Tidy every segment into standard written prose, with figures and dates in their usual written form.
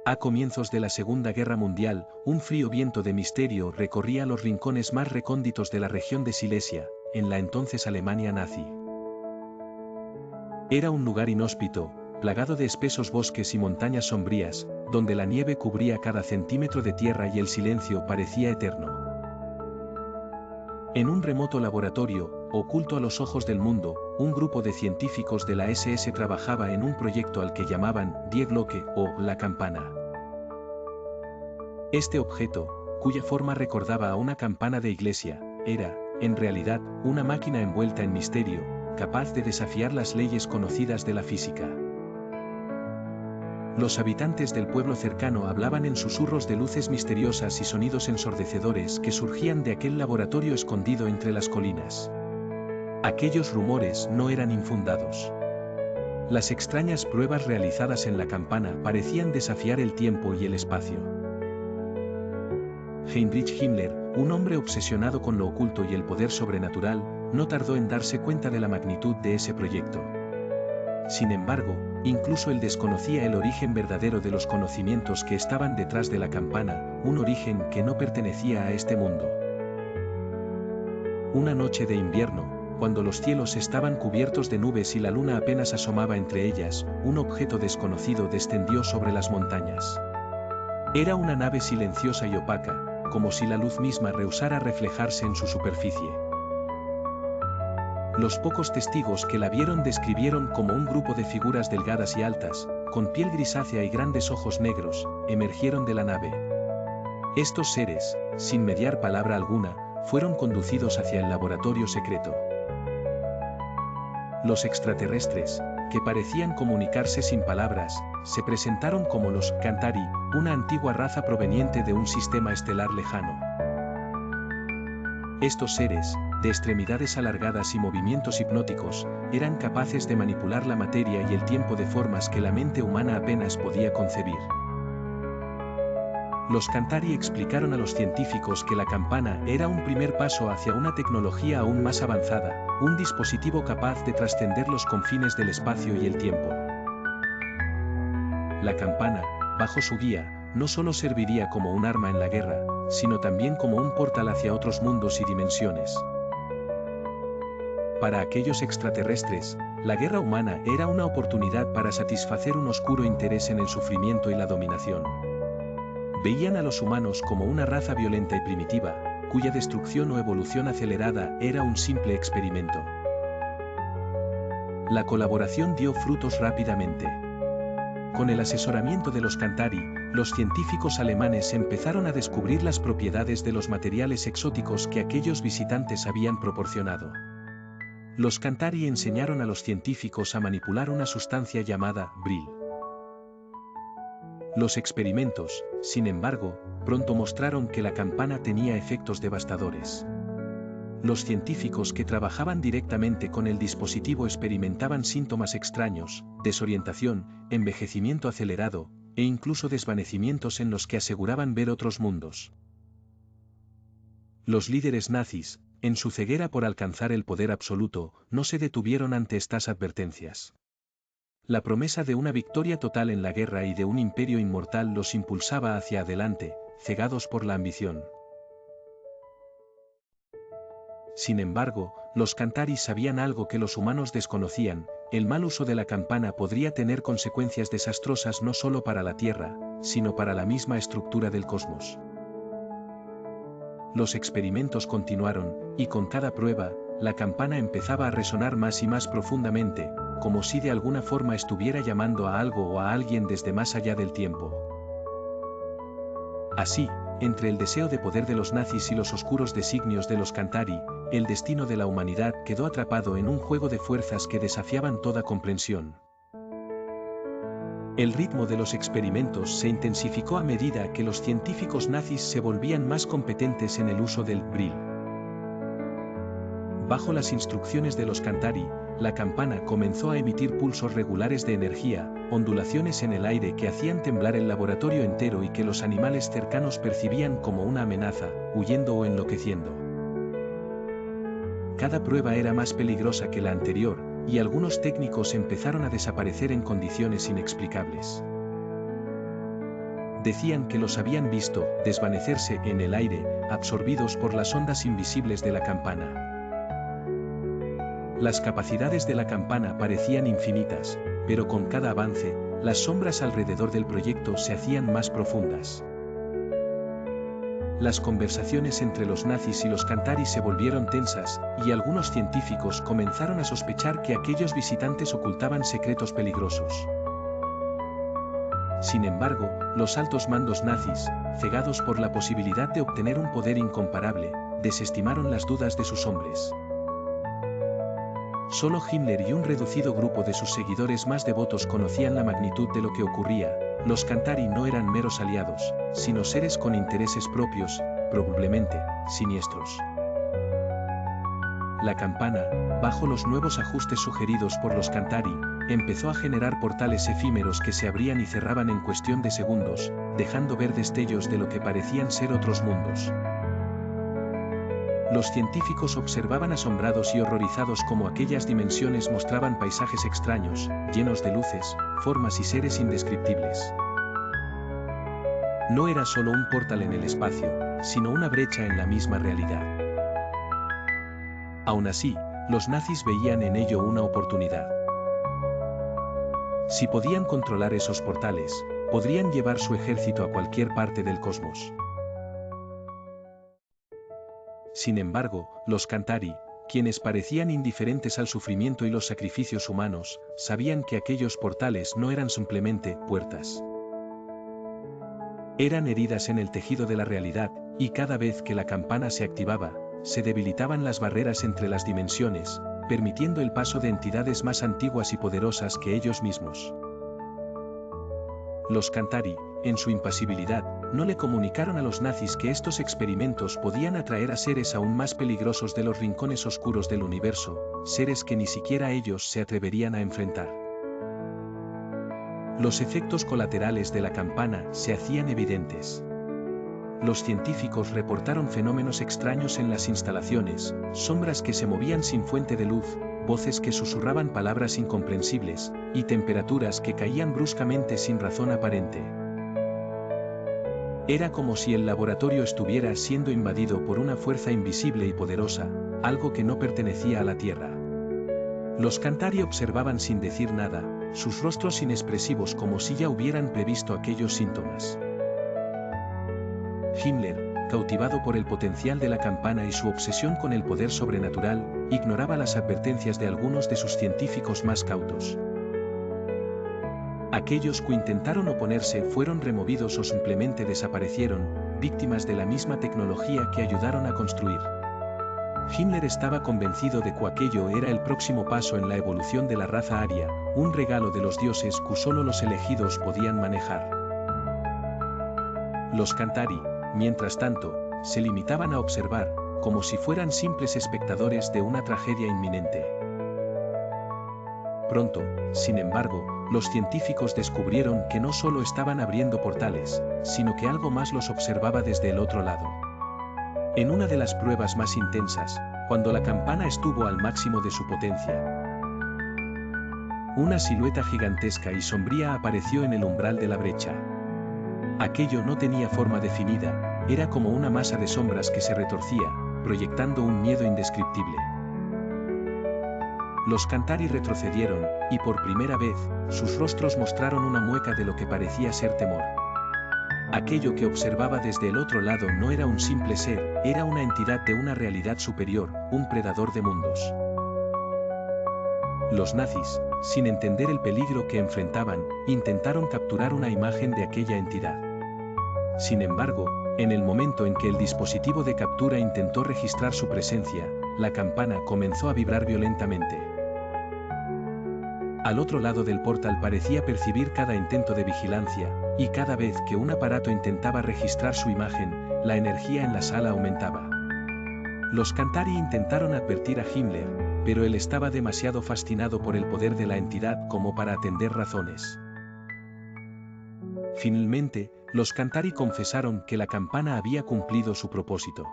A comienzos de la Segunda Guerra Mundial, un frío viento de misterio recorría los rincones más recónditos de la región de Silesia, en la entonces Alemania nazi. Era un lugar inhóspito, plagado de espesos bosques y montañas sombrías, donde la nieve cubría cada centímetro de tierra y el silencio parecía eterno. En un remoto laboratorio, oculto a los ojos del mundo, un grupo de científicos de la SS trabajaba en un proyecto al que llamaban Die Glocke o la campana. Este objeto, cuya forma recordaba a una campana de iglesia, era, en realidad, una máquina envuelta en misterio, capaz de desafiar las leyes conocidas de la física. Los habitantes del pueblo cercano hablaban en susurros de luces misteriosas y sonidos ensordecedores que surgían de aquel laboratorio escondido entre las colinas. Aquellos rumores no eran infundados. Las extrañas pruebas realizadas en la campana parecían desafiar el tiempo y el espacio. Heinrich Himmler, un hombre obsesionado con lo oculto y el poder sobrenatural, no tardó en darse cuenta de la magnitud de ese proyecto. Sin embargo, incluso él desconocía el origen verdadero de los conocimientos que estaban detrás de la campana, un origen que no pertenecía a este mundo. Una noche de invierno, cuando los cielos estaban cubiertos de nubes y la luna apenas asomaba entre ellas, un objeto desconocido descendió sobre las montañas. Era una nave silenciosa y opaca, como si la luz misma rehusara reflejarse en su superficie. Los pocos testigos que la vieron describieron como un grupo de figuras delgadas y altas, con piel grisácea y grandes ojos negros, emergieron de la nave. Estos seres, sin mediar palabra alguna, fueron conducidos hacia el laboratorio secreto. Los extraterrestres, que parecían comunicarse sin palabras, se presentaron como los Cantari, una antigua raza proveniente de un sistema estelar lejano. Estos seres, de extremidades alargadas y movimientos hipnóticos, eran capaces de manipular la materia y el tiempo de formas que la mente humana apenas podía concebir. Los Cantari explicaron a los científicos que la campana era un primer paso hacia una tecnología aún más avanzada, un dispositivo capaz de trascender los confines del espacio y el tiempo. La campana, bajo su guía, no solo serviría como un arma en la guerra, sino también como un portal hacia otros mundos y dimensiones. Para aquellos extraterrestres, la guerra humana era una oportunidad para satisfacer un oscuro interés en el sufrimiento y la dominación. Veían a los humanos como una raza violenta y primitiva, cuya destrucción o evolución acelerada era un simple experimento. La colaboración dio frutos rápidamente. Con el asesoramiento de los Cantari, los científicos alemanes empezaron a descubrir las propiedades de los materiales exóticos que aquellos visitantes habían proporcionado. Los Cantari enseñaron a los científicos a manipular una sustancia llamada Brill. Los experimentos, sin embargo, pronto mostraron que la campana tenía efectos devastadores. Los científicos que trabajaban directamente con el dispositivo experimentaban síntomas extraños, desorientación, envejecimiento acelerado, e incluso desvanecimientos en los que aseguraban ver otros mundos. Los líderes nazis, en su ceguera por alcanzar el poder absoluto, no se detuvieron ante estas advertencias. La promesa de una victoria total en la guerra y de un imperio inmortal los impulsaba hacia adelante, cegados por la ambición. Sin embargo, los Cantari sabían algo que los humanos desconocían: el mal uso de la campana podría tener consecuencias desastrosas no solo para la Tierra, sino para la misma estructura del cosmos. Los experimentos continuaron, y con cada prueba, la campana empezaba a resonar más y más profundamente, como si de alguna forma estuviera llamando a algo o a alguien desde más allá del tiempo. Así, entre el deseo de poder de los nazis y los oscuros designios de los Cantari, el destino de la humanidad quedó atrapado en un juego de fuerzas que desafiaban toda comprensión. El ritmo de los experimentos se intensificó a medida que los científicos nazis se volvían más competentes en el uso del Brill. Bajo las instrucciones de los Cantari, la campana comenzó a emitir pulsos regulares de energía, ondulaciones en el aire que hacían temblar el laboratorio entero y que los animales cercanos percibían como una amenaza, huyendo o enloqueciendo. Cada prueba era más peligrosa que la anterior, y algunos técnicos empezaron a desaparecer en condiciones inexplicables. Decían que los habían visto desvanecerse en el aire, absorbidos por las ondas invisibles de la campana. Las capacidades de la campana parecían infinitas, pero con cada avance, las sombras alrededor del proyecto se hacían más profundas. Las conversaciones entre los nazis y los Cantari se volvieron tensas, y algunos científicos comenzaron a sospechar que aquellos visitantes ocultaban secretos peligrosos. Sin embargo, los altos mandos nazis, cegados por la posibilidad de obtener un poder incomparable, desestimaron las dudas de sus hombres. Solo Himmler y un reducido grupo de sus seguidores más devotos conocían la magnitud de lo que ocurría. Los Cantari no eran meros aliados, sino seres con intereses propios, probablemente siniestros. La campana, bajo los nuevos ajustes sugeridos por los Cantari, empezó a generar portales efímeros que se abrían y cerraban en cuestión de segundos, dejando ver destellos de lo que parecían ser otros mundos. Los científicos observaban asombrados y horrorizados cómo aquellas dimensiones mostraban paisajes extraños, llenos de luces, formas y seres indescriptibles. No era solo un portal en el espacio, sino una brecha en la misma realidad. Aún así, los nazis veían en ello una oportunidad. Si podían controlar esos portales, podrían llevar su ejército a cualquier parte del cosmos. Sin embargo, los Cantari, quienes parecían indiferentes al sufrimiento y los sacrificios humanos, sabían que aquellos portales no eran simplemente puertas. Eran heridas en el tejido de la realidad, y cada vez que la campana se activaba, se debilitaban las barreras entre las dimensiones, permitiendo el paso de entidades más antiguas y poderosas que ellos mismos. Los Cantari, en su impasibilidad, no le comunicaron a los nazis que estos experimentos podían atraer a seres aún más peligrosos de los rincones oscuros del universo, seres que ni siquiera ellos se atreverían a enfrentar. Los efectos colaterales de la campana se hacían evidentes. Los científicos reportaron fenómenos extraños en las instalaciones, sombras que se movían sin fuente de luz, voces que susurraban palabras incomprensibles, y temperaturas que caían bruscamente sin razón aparente. Era como si el laboratorio estuviera siendo invadido por una fuerza invisible y poderosa, algo que no pertenecía a la Tierra. Los Cantari observaban sin decir nada, sus rostros inexpresivos como si ya hubieran previsto aquellos síntomas. Himmler, cautivado por el potencial de la campana y su obsesión con el poder sobrenatural, ignoraba las advertencias de algunos de sus científicos más cautos. Aquellos que intentaron oponerse fueron removidos o simplemente desaparecieron, víctimas de la misma tecnología que ayudaron a construir. Himmler estaba convencido de que aquello era el próximo paso en la evolución de la raza aria, un regalo de los dioses que solo los elegidos podían manejar. Los Cantari, mientras tanto, se limitaban a observar, como si fueran simples espectadores de una tragedia inminente. Pronto, sin embargo, los científicos descubrieron que no solo estaban abriendo portales, sino que algo más los observaba desde el otro lado. En una de las pruebas más intensas, cuando la campana estuvo al máximo de su potencia, una silueta gigantesca y sombría apareció en el umbral de la brecha. Aquello no tenía forma definida, era como una masa de sombras que se retorcía, proyectando un miedo indescriptible. Los Cantari retrocedieron, y por primera vez, sus rostros mostraron una mueca de lo que parecía ser temor. Aquello que observaba desde el otro lado no era un simple ser, era una entidad de una realidad superior, un predador de mundos. Los nazis, sin entender el peligro que enfrentaban, intentaron capturar una imagen de aquella entidad. Sin embargo, en el momento en que el dispositivo de captura intentó registrar su presencia, la campana comenzó a vibrar violentamente. Al otro lado del portal parecía percibir cada intento de vigilancia, y cada vez que un aparato intentaba registrar su imagen, la energía en la sala aumentaba. Los Cantari intentaron advertir a Himmler, pero él estaba demasiado fascinado por el poder de la entidad como para atender razones. Finalmente, los Cantari confesaron que la campana había cumplido su propósito.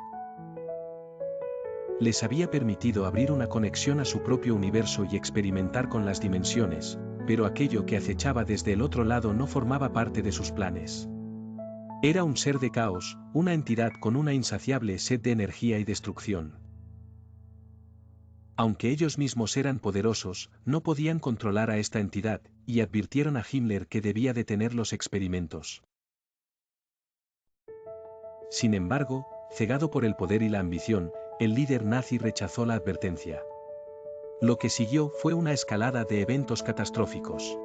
Les había permitido abrir una conexión a su propio universo y experimentar con las dimensiones, pero aquello que acechaba desde el otro lado no formaba parte de sus planes. Era un ser de caos, una entidad con una insaciable sed de energía y destrucción. Aunque ellos mismos eran poderosos, no podían controlar a esta entidad, y advirtieron a Himmler que debía detener los experimentos. Sin embargo, cegado por el poder y la ambición, el líder nazi rechazó la advertencia. Lo que siguió fue una escalada de eventos catastróficos.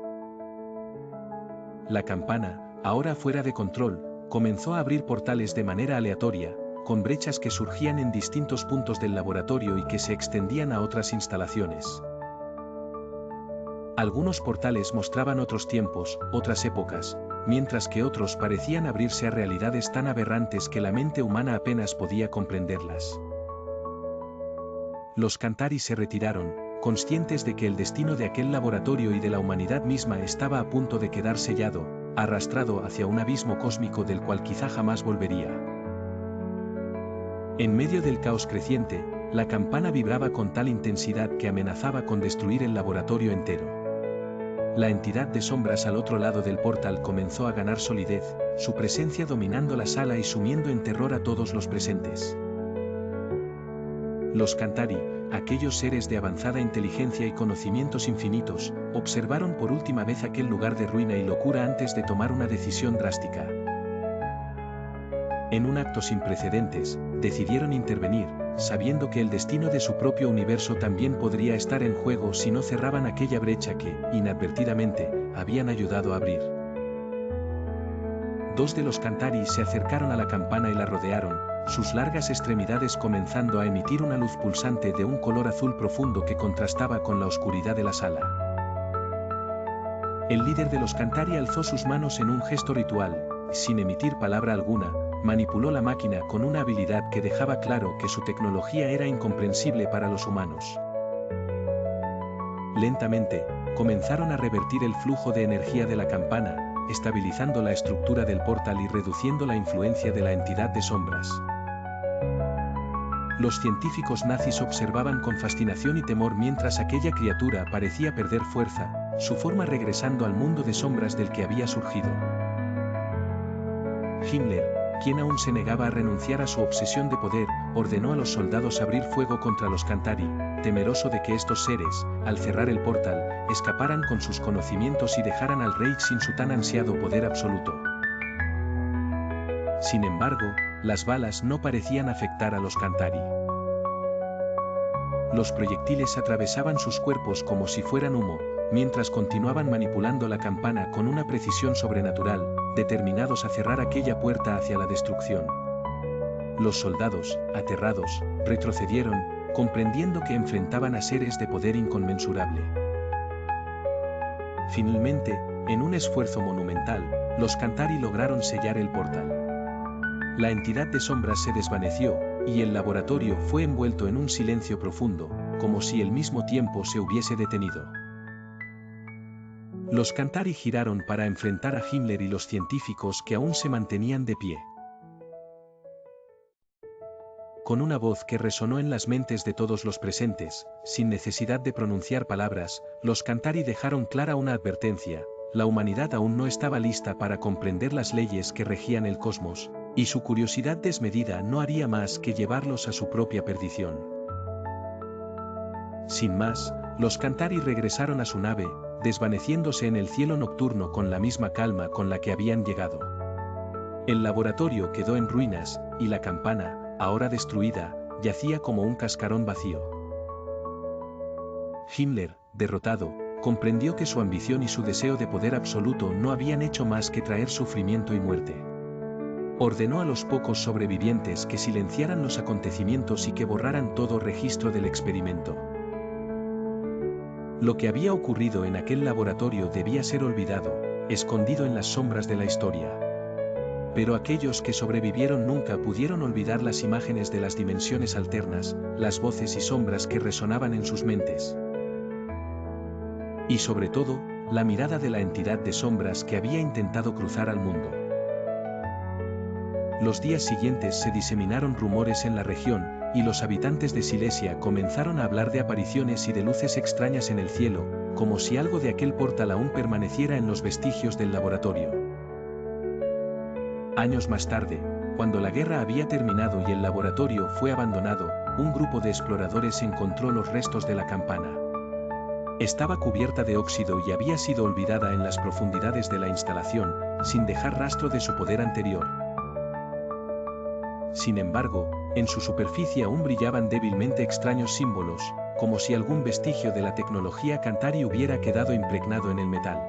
La campana, ahora fuera de control, comenzó a abrir portales de manera aleatoria, con brechas que surgían en distintos puntos del laboratorio y que se extendían a otras instalaciones. Algunos portales mostraban otros tiempos, otras épocas, mientras que otros parecían abrirse a realidades tan aberrantes que la mente humana apenas podía comprenderlas. Los Cantari se retiraron, conscientes de que el destino de aquel laboratorio y de la humanidad misma estaba a punto de quedar sellado, arrastrado hacia un abismo cósmico del cual quizá jamás volvería. En medio del caos creciente, la campana vibraba con tal intensidad que amenazaba con destruir el laboratorio entero. La entidad de sombras al otro lado del portal comenzó a ganar solidez, su presencia dominando la sala y sumiendo en terror a todos los presentes. Los Cantari, aquellos seres de avanzada inteligencia y conocimientos infinitos, observaron por última vez aquel lugar de ruina y locura antes de tomar una decisión drástica. En un acto sin precedentes, decidieron intervenir, sabiendo que el destino de su propio universo también podría estar en juego si no cerraban aquella brecha que, inadvertidamente, habían ayudado a abrir. Dos de los Cantari se acercaron a la campana y la rodearon, sus largas extremidades comenzando a emitir una luz pulsante de un color azul profundo que contrastaba con la oscuridad de la sala. El líder de los Cantari alzó sus manos en un gesto ritual, sin emitir palabra alguna, manipuló la máquina con una habilidad que dejaba claro que su tecnología era incomprensible para los humanos. Lentamente, comenzaron a revertir el flujo de energía de la campana, estabilizando la estructura del portal y reduciendo la influencia de la entidad de sombras. Los científicos nazis observaban con fascinación y temor mientras aquella criatura parecía perder fuerza, su forma regresando al mundo de sombras del que había surgido. Himmler, quien aún se negaba a renunciar a su obsesión de poder, ordenó a los soldados abrir fuego contra los Cantari, temeroso de que estos seres, al cerrar el portal, escaparan con sus conocimientos y dejaran al Reich sin su tan ansiado poder absoluto. Sin embargo, las balas no parecían afectar a los Cantari. Los proyectiles atravesaban sus cuerpos como si fueran humo, mientras continuaban manipulando la campana con una precisión sobrenatural, determinados a cerrar aquella puerta hacia la destrucción. Los soldados, aterrados, retrocedieron, comprendiendo que enfrentaban a seres de poder inconmensurable. Finalmente, en un esfuerzo monumental, los Cantari lograron sellar el portal. La entidad de sombras se desvaneció, y el laboratorio fue envuelto en un silencio profundo, como si el mismo tiempo se hubiese detenido. Los Cantari giraron para enfrentar a Himmler y los científicos que aún se mantenían de pie. Con una voz que resonó en las mentes de todos los presentes, sin necesidad de pronunciar palabras, los Cantari dejaron clara una advertencia: la humanidad aún no estaba lista para comprender las leyes que regían el cosmos, y su curiosidad desmedida no haría más que llevarlos a su propia perdición. Sin más, los Cantari regresaron a su nave, desvaneciéndose en el cielo nocturno con la misma calma con la que habían llegado. El laboratorio quedó en ruinas, y la campana, ahora destruida, yacía como un cascarón vacío. Himmler, derrotado, comprendió que su ambición y su deseo de poder absoluto no habían hecho más que traer sufrimiento y muerte. Ordenó a los pocos sobrevivientes que silenciaran los acontecimientos y que borraran todo registro del experimento. Lo que había ocurrido en aquel laboratorio debía ser olvidado, escondido en las sombras de la historia. Pero aquellos que sobrevivieron nunca pudieron olvidar las imágenes de las dimensiones alternas, las voces y sombras que resonaban en sus mentes. Y sobre todo, la mirada de la entidad de sombras que había intentado cruzar al mundo. Los días siguientes se diseminaron rumores en la región, y los habitantes de Silesia comenzaron a hablar de apariciones y de luces extrañas en el cielo, como si algo de aquel portal aún permaneciera en los vestigios del laboratorio. Años más tarde, cuando la guerra había terminado y el laboratorio fue abandonado, un grupo de exploradores encontró los restos de la campana. Estaba cubierta de óxido y había sido olvidada en las profundidades de la instalación, sin dejar rastro de su poder anterior. Sin embargo, en su superficie aún brillaban débilmente extraños símbolos, como si algún vestigio de la tecnología Cantari hubiera quedado impregnado en el metal.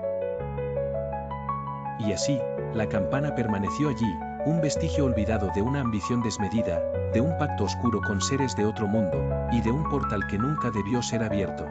Y así, la campana permaneció allí, un vestigio olvidado de una ambición desmedida, de un pacto oscuro con seres de otro mundo, y de un portal que nunca debió ser abierto.